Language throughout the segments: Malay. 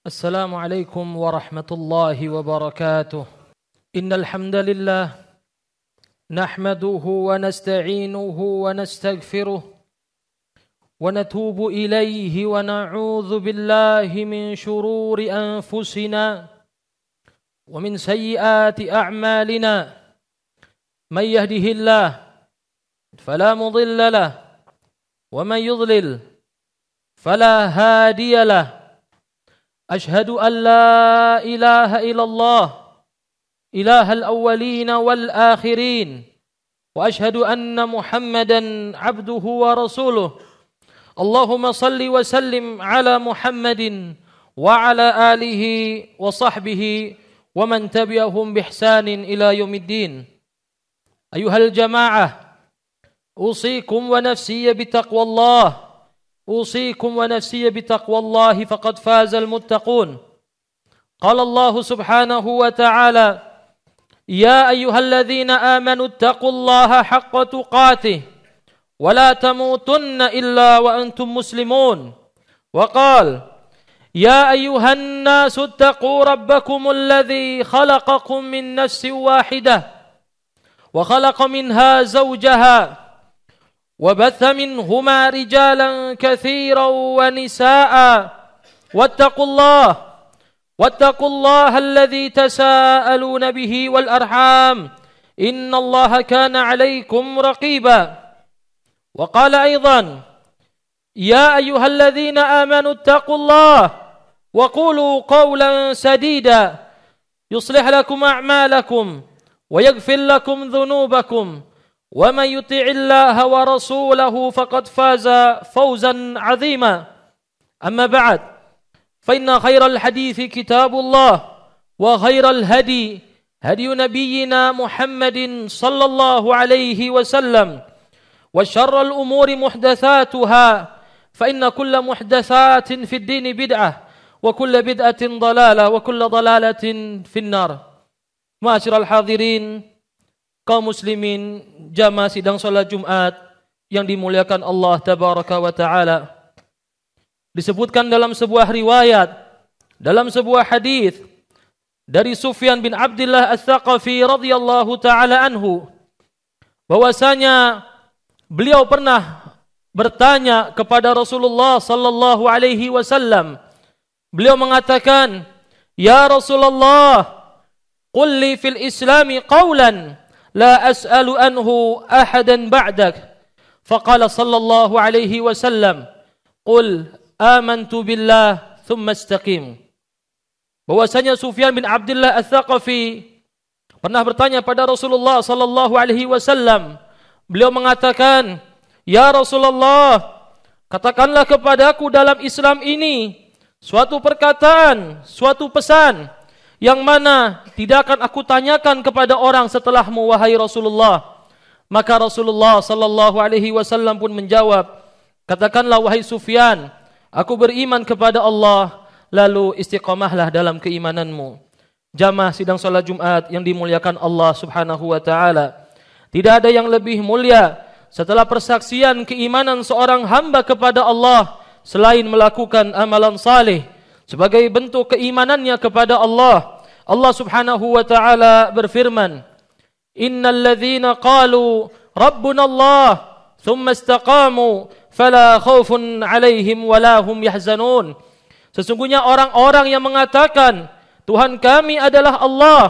السلام عليكم ورحمة الله وبركاته. إن الحمد لله نحمده ونستعينه ونستغفره ونتوب إليه ونعوذ بالله من شرور أنفسنا ومن سيئات أعمالنا. من يهده الله فلا مضل له ومن يضلل فلا هادي له. أشهد أن لا إله إلا الله إله الأولين والآخرين وأشهد أن محمدا عبده ورسوله. اللهم صل وسلم على محمد وعلى آله وصحبه ومن تبعهم بإحسان إلى يوم الدين. أيها الجماعة، أوصيكم ونفسي بتقوى الله. أوصيكم ونفسي بتقوى الله فقد فاز المتقون. قال الله سبحانه وتعالى: يا أيها الذين آمنوا اتقوا الله حق تقاته ولا تموتن إلا وأنتم مسلمون. وقال: يا أيها الناس اتقوا ربكم الذي خلقكم من نفس واحدة وخلق منها زوجها وبث منهما رجالا كثيرا ونساء واتقوا الله الذي تساءلون به والأرحام إن الله كان عليكم رقيبا. وقال أيضا: يا أيها الذين آمنوا اتقوا الله وقولوا قولا سديدا يصلح لكم أعمالكم ويغفر لكم ذنوبكم ومن يطع الله ورسوله فقد فاز فوزا عظيما. أما بعد، فإن خير الحديث كتاب الله وخير الهدي هدي نبينا محمد صلى الله عليه وسلم وشر الأمور محدثاتها فإن كل محدثات في الدين بدعة وكل بدعة ضلالة وكل ضلالة في النار. Ma'asyiral hadirin, kaum muslimin, jamaah sidang salat Jumat yang dimuliakan Allah tabaraka wa taala. Disebutkan dalam sebuah riwayat, dalam sebuah hadis dari Sufyan bin Abdullah Ats-Tsaqafi radhiyallahu taala anhu, bahwasanya beliau pernah bertanya kepada Rasulullah sallallahu alaihi wasallam. Beliau mengatakan, "Ya Rasulullah, qul li fil Islami qawlan la as'alu anhu ahadan ba'dak." Faqala sallallahu alaihi wasallam, "Qul amantu billah thumma istaqim." Bahwasanya Sufyan bin Abdullah Ats-Tsaqafi pernah bertanya pada Rasulullah sallallahu alaihi wasallam. Beliau mengatakan, "Ya Rasulullah, katakanlah kepadaku dalam Islam ini suatu perkataan, suatu pesan yang mana tidak akan aku tanyakan kepada orang setelahmu, wahai Rasulullah." Maka Rasulullah sallallahu alaihi wasallam pun menjawab, "Katakanlah wahai Sufyan, aku beriman kepada Allah, lalu istiqamahlah dalam keimananmu." Jamaah sidang salat Jumat yang dimuliakan Allah Subhanahu wa taala, tidak ada yang lebih mulia setelah persaksian keimanan seorang hamba kepada Allah selain melakukan amalan saleh sebagai bentuk keimanannya kepada Allah. Allah Subhanahu wa taala berfirman, "Innal ladzina qalu rabbuna Allah tsumma istaqamu fala khaufun 'alaihim wala hum yahzanun." Sesungguhnya orang-orang yang mengatakan Tuhan kami adalah Allah,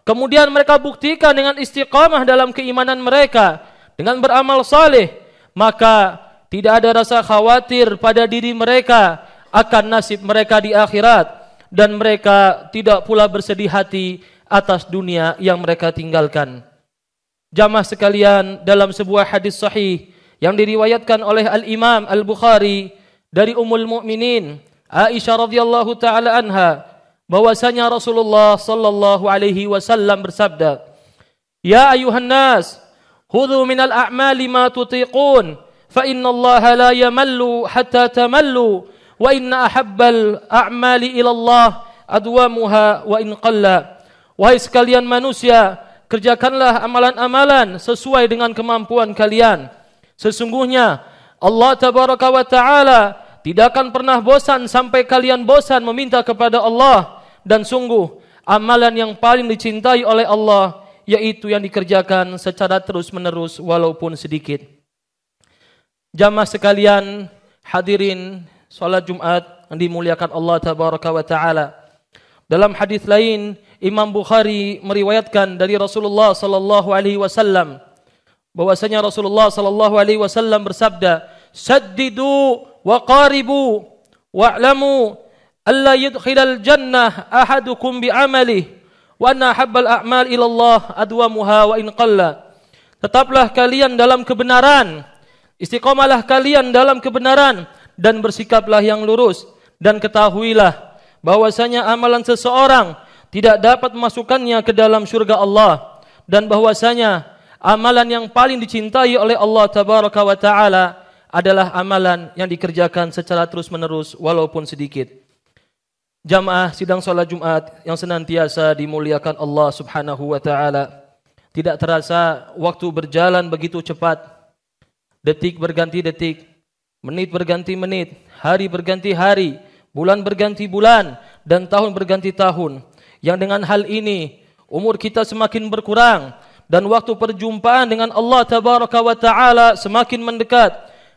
kemudian mereka buktikan dengan istiqamah dalam keimanan mereka dengan beramal saleh, maka tidak ada rasa khawatir pada diri mereka akan nasib mereka di akhirat, dan mereka tidak pula bersedih hati atas dunia yang mereka tinggalkan. Jamaah sekalian, dalam sebuah hadis sahih yang diriwayatkan oleh Al-Imam Al-Bukhari dari Ummul Mukminin Aisyah radhiyallahu taala anha, bahwasanya Rasulullah sallallahu alaihi wasallam bersabda, "Ya ayuhan nas, khudhu minal a'mali ma tutiqun, fa innallaha la yamallu hatta tamallu. Wa inna ahabbal a'mali ilallah adwamuha wa in qalla." Wahai sekalian manusia, kerjakanlah amalan-amalan sesuai dengan kemampuan kalian. Sesungguhnya Allah tabaraka wa ta'ala tidak akan pernah bosan sampai kalian bosan meminta kepada Allah. Dan sungguh amalan yang paling dicintai oleh Allah yaitu yang dikerjakan secara terus-menerus walaupun sedikit. Jamaah sekalian, hadirin salat Jumat yang dimuliakan Allah tabaraka wa taala. Dalam hadis lain, Imam Bukhari meriwayatkan dari Rasulullah sallallahu alaihi wasallam bahwasanya Rasulullah sallallahu alaihi wasallam bersabda, "Saddidu wa qaribu wa'lamu alla yudkhilal jannah ahadukum bi'amalihi wa anna habbal a'mal ila Allah adwamuha wa in qalla." Tetaplah kalian dalam kebenaran, istiqamalah kalian dalam kebenaran dan bersikaplah yang lurus, dan ketahuilah bahwasanya amalan seseorang tidak dapat memasukkannya ke dalam surga Allah, dan bahwasanya amalan yang paling dicintai oleh Allah tabaraka wa taala adalah amalan yang dikerjakan secara terus-menerus walaupun sedikit. Jamaah sidang salat Jumat yang senantiasa dimuliakan Allah Subhanahu wa taala. Tidak terasa waktu berjalan begitu cepat. Detik berganti detik, menit berganti menit, hari berganti hari, bulan berganti bulan, dan tahun berganti tahun. Yang dengan hal ini umur kita semakin berkurang dan waktu perjumpaan dengan Allah tabaraka wa taala semakin mendekat.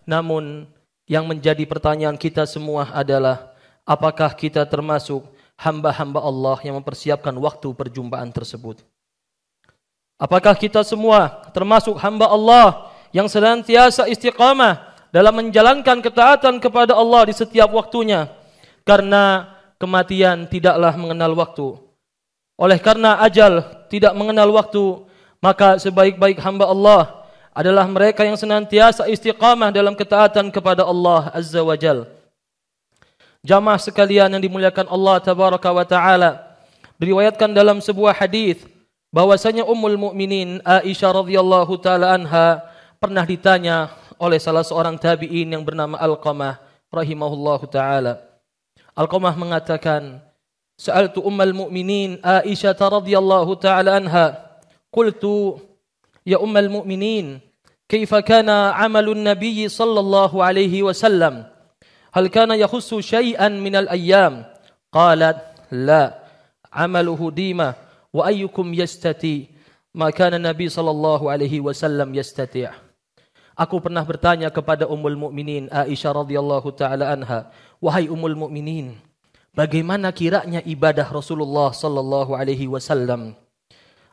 Namun yang menjadi pertanyaan kita semua adalah, apakah kita termasuk hamba-hamba Allah yang mempersiapkan waktu perjumpaan tersebut? Apakah kita semua termasuk hamba Allah yang senantiasa istiqamah dalam menjalankan ketaatan kepada Allah di setiap waktunya? Karena kematian tidaklah mengenal waktu. Oleh karena ajal tidak mengenal waktu, maka sebaik-baik hamba Allah adalah mereka yang senantiasa istiqamah dalam ketaatan kepada Allah Azza wa Jal. Jamaah sekalian yang dimuliakan Allah tabaraka wa taala, diriwayatkan dalam sebuah hadis bahwasanya Ummul Mukminin Aisyah radhiyallahu taala anha pernah ditanya oleh salah seorang tabi'in yang bernama Alqamah rahimahullahu taala. Alqamah mengatakan, "Sa'altu Ummul Mukminin Aisyah radhiyallahu taala anha, qultu ya Ummul Mukminin, كيف كان عمل النبي صلى الله عليه وسلم؟ هل كان يخص شيئا من الأيام؟ قالت لا، عمله ديمة، وأيكم يستطيع ما كان النبي صلى الله عليه وسلم يستطيع." Aku pernah bertanya kepada Ummul Mukminin Aisyah radhiyallahu taala anha, "Wahai Ummul Mukminin, bagaimana kiranya ibadah Rasulullah sallallahu alaihi wasallam?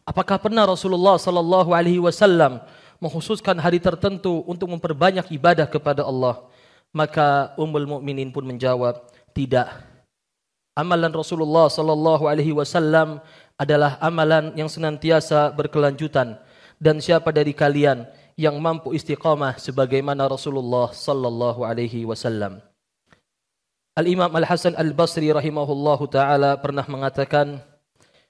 Apakah pernah Rasulullah sallallahu alaihi wasallam mengkhususkan hari tertentu untuk memperbanyak ibadah kepada Allah?" Maka Ummul Mukminin pun menjawab, "Tidak. Amalan Rasulullah sallallahu alaihi wasallam adalah amalan yang senantiasa berkelanjutan, dan siapa dari kalian yang mampu istiqamah sebagaimana Rasulullah sallallahu alaihi wasallam?" Al-Imam Al-Hasan Al-Basri rahimahullahu taala pernah mengatakan,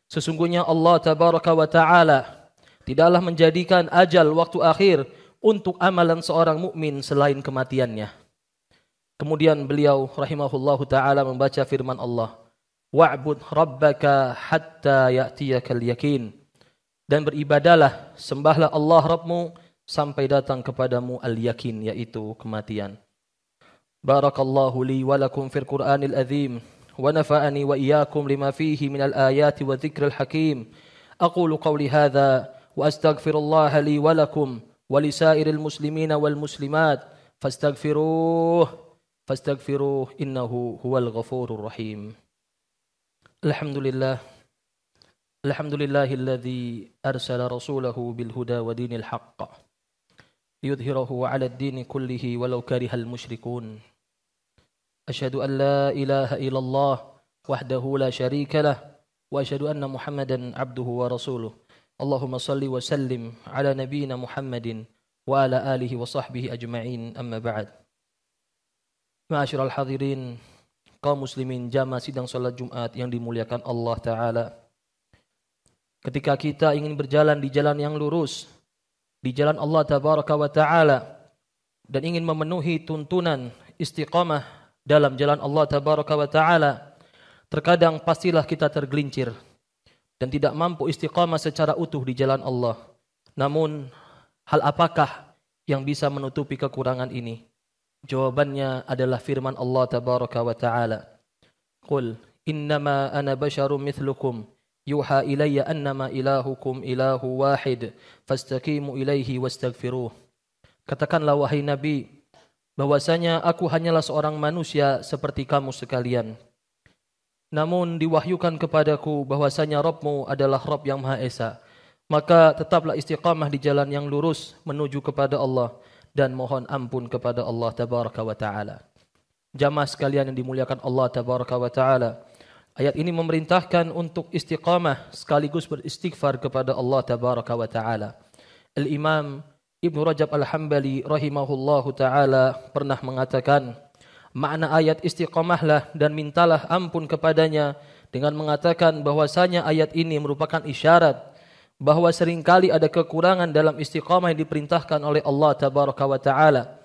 sesungguhnya Allah tabaraka wa taala tidaklah menjadikan ajal waktu akhir untuk amalan seorang mukmin selain kematiannya. Kemudian beliau rahimahullahu taala membaca firman Allah, "Wa'bud rabbaka hatta ya'tiyakal yakin." Dan beribadalah, sembahlah Allah Rabbmu sampai datang kepadamu al-yakin, yaitu kematian. Barakallahu li wa lakum fil Qur'anil azim wa nafa'ani wa iyyakum lima fihi minal ayati wa dzikril hakim. Aqulu qawli hadza وأستغفر الله لي ولكم ولسائر المسلمين والمسلمات فاستغفروه إنه هو الغفور الرحيم. الحمد لله الذي أرسل رسوله بالهدى ودين الحق ليظهره على الدين كله ولو كره المشركون. أشهد أن لا إله إلا الله وحده لا شريك له وأشهد أن محمدا عبده ورسوله. Allahumma salli wa sallim ala nabiyyina Muhammadin wa ala alihi wa sahbihi ajma'in, amma ba'd. Ma'asyiral hadirin, kaum muslimin jamaah sidang salat Jumat yang dimuliakan Allah taala. Ketika kita ingin berjalan di jalan yang lurus, di jalan Allah tabaraka wa taala, dan ingin memenuhi tuntunan istiqamah dalam jalan Allah tabaraka wa taala, terkadang pastilah kita tergelincir dan tidak mampu istiqamah secara utuh di jalan Allah. Namun, hal apakah yang bisa menutupi kekurangan ini? Jawabannya adalah firman Allah tabaraka wa ta'ala. Qul innama ana basyarum mithlukum yuha ilayya annama ilahukum ilahu wahid fastaqimu ilaihi wastaghfiruh. Katakanlah wahai Nabi, bahwasanya aku hanyalah seorang manusia seperti kamu sekalian. Namun diwahyukan kepadaku bahwasanya Rabbmu adalah Rabb yang Maha Esa. Maka tetaplah istiqamah di jalan yang lurus menuju kepada Allah dan mohon ampun kepada Allah tabaraka wa ta'ala. Jamaah sekalian yang dimuliakan Allah tabaraka wa ta'ala, ayat ini memerintahkan untuk istiqamah sekaligus beristighfar kepada Allah tabaraka wa ta'ala. Al-Imam Ibn Rajab Al-Hambali rahimahullahu ta'ala pernah mengatakan, makna ayat istiqamahlah dan mintalah ampun kepadanya dengan mengatakan bahwasanya ayat ini merupakan isyarat bahwa seringkali ada kekurangan dalam istiqamah yang diperintahkan oleh Allah tabaraka wa ta'ala.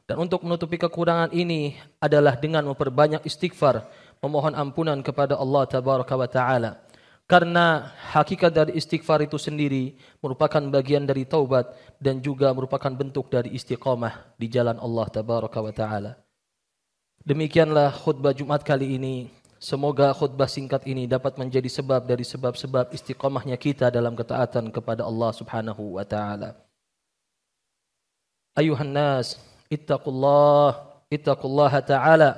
Dan untuk menutupi kekurangan ini adalah dengan memperbanyak istighfar, memohon ampunan kepada Allah tabaraka wa ta'ala. Karena hakikat dari istighfar itu sendiri merupakan bagian dari taubat dan juga merupakan bentuk dari istiqamah di jalan Allah tabaraka wa ta'ala. Demikianlah khutbah Jumat kali ini. Semoga khutbah singkat ini dapat menjadi sebab dari sebab-sebab istiqamahnya kita dalam ketaatan kepada Allah subhanahu wa ta'ala. Ayuhan nas, ittaqullaha ta'ala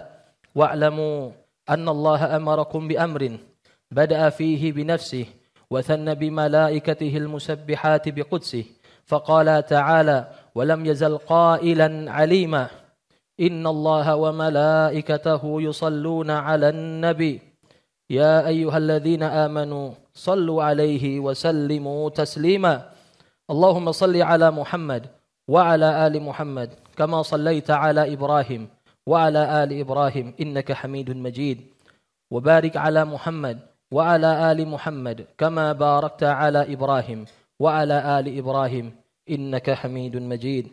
wa'lamu anna Allah amarakum bi amrin بدأ فيه بنفسه وثنى بملائكته المسبحات بقدسه فقال تعالى ولم يزل قائلا عليما إن الله وملائكته يصلون على النبي يا أيها الذين آمنوا صلوا عليه وسلموا تسليما اللهم صل على محمد وعلى آل محمد كما صليت على إبراهيم وعلى آل إبراهيم إنك حميد مجيد وبارك على محمد وعلى آل محمد كما باركت على إبراهيم وعلى آل إبراهيم إنك حميد مجيد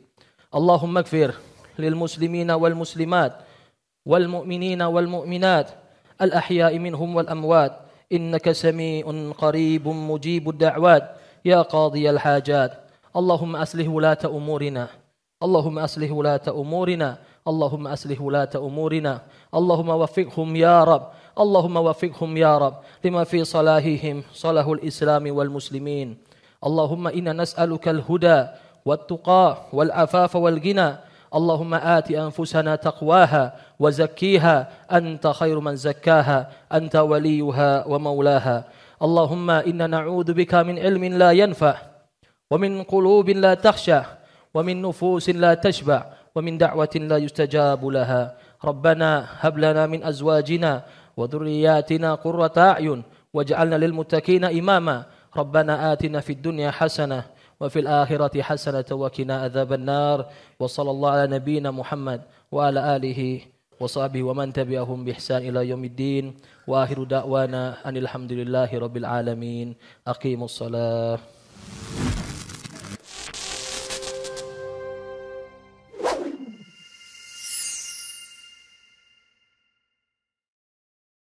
اللهم اغفر للمسلمين والمسلمات والمؤمنين والمؤمنات الأحياء منهم والأموات إنك سميع قريب مجيب الدعوات يا قاضي الحاجات اللهم أصلح ولاة أمورنا اللهم أصلح ولاة أمورنا اللهم أصلح ولاة أمورنا اللهم وفقهم يا رب اللهم وفقهم يا رب لما في صلاحهم صلاح الإسلام والمسلمين اللهم إنا نسألك الهدى والتقى والعفاف والغنى اللهم آت أنفسنا تقواها وزكيها أنت خير من زكاها أنت وليها ومولاها اللهم إنا نعوذ بك من علم لا ينفع ومن قلوب لا تخشع ومن نفوس لا تشبع ومن دعوة لا يستجاب لها ربنا هب لنا من أزواجنا وذرياتنا قرة أعين واجعلنا للمتقين إماما ربنا آتنا في الدنيا حسنة وفي الآخرة حسنة وقنا عذاب النار وصلى الله على نبينا محمد وعلى آله وصحبه ومن تبعهم بإحسان إلى يوم الدين وآخر دعوانا أن الحمد لله رب العالمين أقيموا الصلاة